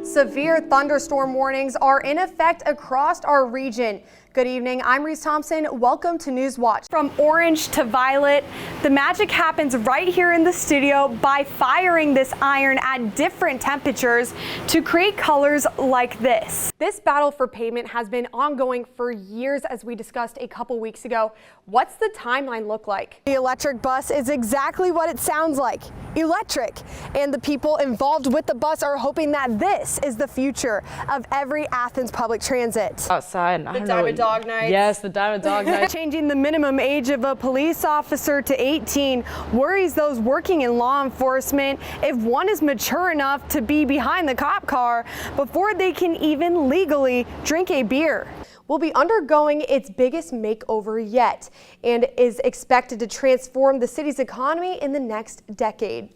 Severe thunderstorm warnings are in effect across our region. Good evening, I'm Reese Thompson. Welcome to News Watch. From orange to violet, the magic happens right here in the studio by firing this iron at different temperatures to create colors like this. This battle for pavement has been ongoing for years, as we discussed a couple weeks ago. What's the timeline look like? The electric bus is exactly what it sounds like, electric. And the people involved with the bus are hoping that this is the future of every Athens public transit. Outside, I don't know. Dog nights. Yes, the Diamond Dog Night. Changing the minimum age of a police officer to 18 worries those working in law enforcement if one is mature enough to be behind the cop car before they can even legally drink a beer. Will be undergoing its biggest makeover yet and is expected to transform the city's economy in the next decade.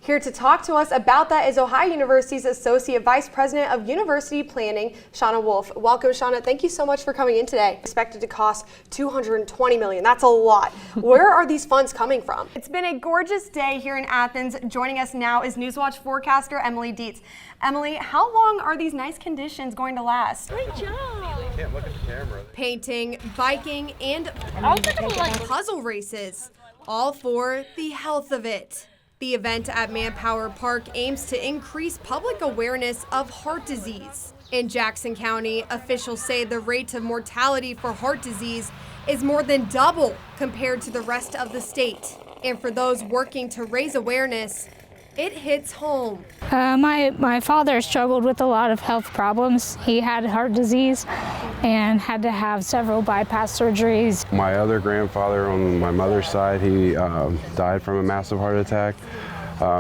Here to talk to us about that is Ohio University's Associate Vice President of University Planning, Shauna Wolf. Welcome, Shauna. Thank you so much for coming in today. Expected to cost $220 million. That's a lot. Where are these funds coming from? It's been a gorgeous day here in Athens. Joining us now is Newswatch forecaster Emily Dietz. Emily, how long are these nice conditions going to last? Great job. You can't look at the camera. Painting, biking, and puzzle races, all for the health of it. The event at Manpower Park aims to increase public awareness of heart disease. In Jackson County, officials say the rate of mortality for heart disease is more than double compared to the rest of the state. And for those working to raise awareness, it hits home. My father struggled with a lot of health problems. He had heart disease and had to have several bypass surgeries. My other grandfather on my mother's side, he died from a massive heart attack.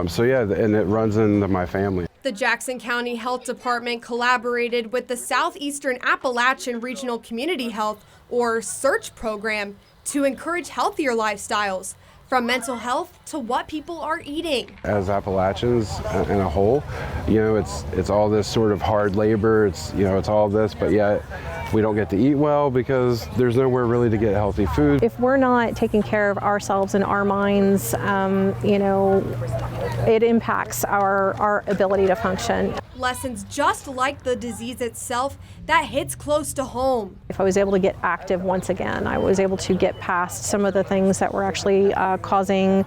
So yeah, and it runs into my family. The Jackson County Health Department collaborated with the Southeastern Appalachian Regional Community Health, or SEARCH program, to encourage healthier lifestyles, from mental health to what people are eating. As Appalachians in a whole, you know, it's all this sort of hard labor, it's all this, but yet we don't get to eat well because there's nowhere really to get healthy food. If we're not taking care of ourselves and our minds, it impacts our ability to function. Lessons just like the disease itself that hits close to home. If I was able to get active once again, I was able to get past some of the things that were actually causing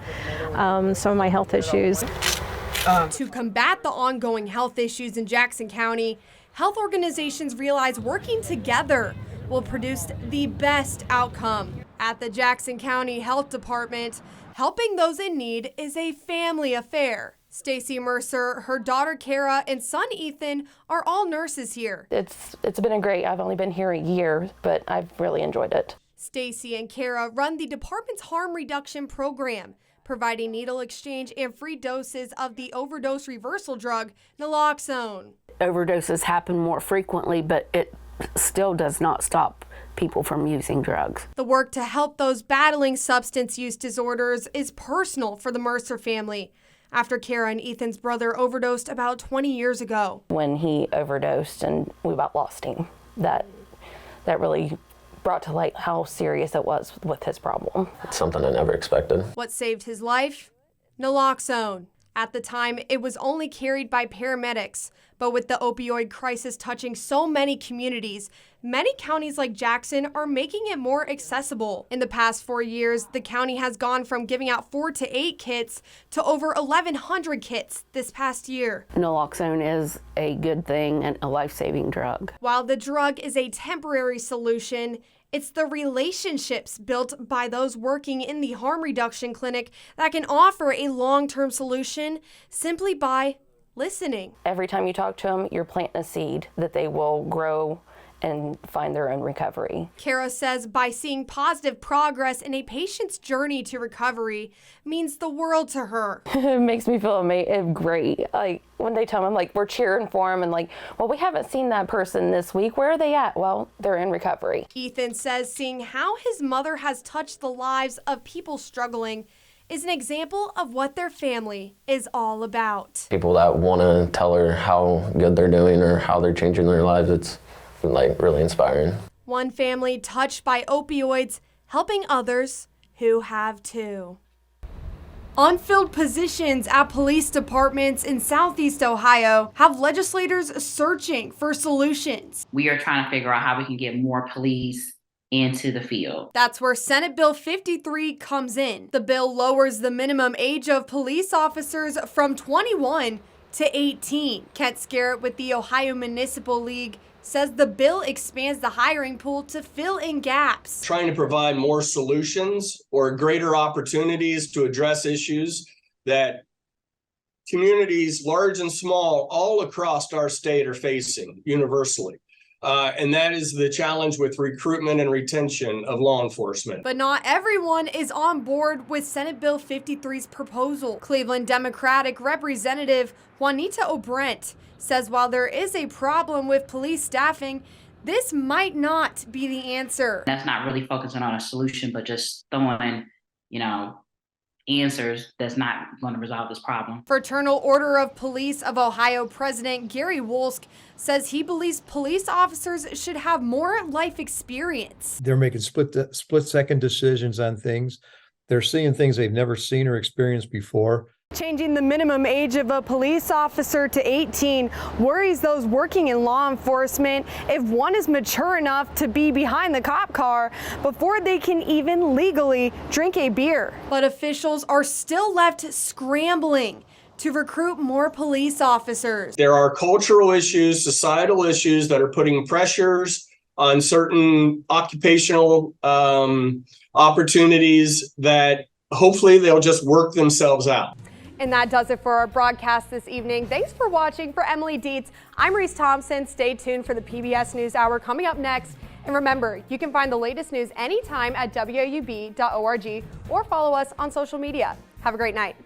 some of my health issues. To combat the ongoing health issues in Jackson County, health organizations realize working together will produce the best outcome. At the Jackson County Health Department, helping those in need is a family affair. Stacy Mercer, her daughter Kara, and son Ethan are all nurses here. It's been great. I've only been here a year, but I've really enjoyed it. Stacy and Kara run the department's harm reduction program, providing needle exchange and free doses of the overdose reversal drug naloxone. Overdoses happen more frequently, but it still does not stop people from using drugs. The work to help those battling substance use disorders is personal for the Mercer family, after Kara and Ethan's brother overdosed about 20 years ago. When he overdosed and we about lost him, that really brought to light how serious it was with his problem. It's something I never expected. What saved his life? Naloxone. At the time, it was only carried by paramedics, but with the opioid crisis touching so many communities, many counties like Jackson are making it more accessible. In the past 4 years, the county has gone from giving out 4 to 8 kits to over 1,100 kits this past year. Naloxone is a good thing and a life-saving drug. While the drug is a temporary solution, it's the relationships built by those working in the harm reduction clinic that can offer a long-term solution simply by listening. Every time you talk to them, you're planting a seed that they will grow and find their own recovery. Kara says by seeing positive progress in a patient's journey to recovery means the world to her. It makes me feel great. Like when they tell me, I'm like, we're cheering for them and like, well, we haven't seen that person this week. Where are they at? Well, they're in recovery. Ethan says seeing how his mother has touched the lives of people struggling is an example of what their family is all about. People that want to tell her how good they're doing or how they're changing their lives, it's like really inspiring. One family touched by opioids, helping others who have too. Unfilled positions at police departments in Southeast Ohio have legislators searching for solutions. We are trying to figure out how we can get more police into the field. That's where Senate Bill 53 comes in. The bill lowers the minimum age of police officers from 21 to 18. Kent Scarrett with the Ohio Municipal League says the bill expands the hiring pool to fill in gaps. Trying to provide more solutions or greater opportunities to address issues that communities, large and small, all across our state are facing universally. And that is the challenge with recruitment and retention of law enforcement. But not everyone is on board with Senate Bill 53's proposal. Cleveland Democratic Representative Juanita O'Brent says while there is a problem with police staffing, this might not be the answer. That's not really focusing on a solution, but just throwing, answers that's not going to resolve this problem. Fraternal Order of Police of Ohio President Gary Wolsk says he believes police officers should have more life experience. They're making split-second decisions on things. They're seeing things they've never seen or experienced before. Changing the minimum age of a police officer to 18 worries those working in law enforcement if one is mature enough to be behind the cop car before they can even legally drink a beer. But officials are still left scrambling to recruit more police officers. There are cultural issues, societal issues that are putting pressures on certain occupational opportunities that hopefully they'll just work themselves out. And that does it for our broadcast this evening. Thanks for watching. For Emily Dietz, I'm Reese Thompson. Stay tuned for the PBS NewsHour coming up next. And remember, you can find the latest news anytime at WAUB.org or follow us on social media. Have a great night.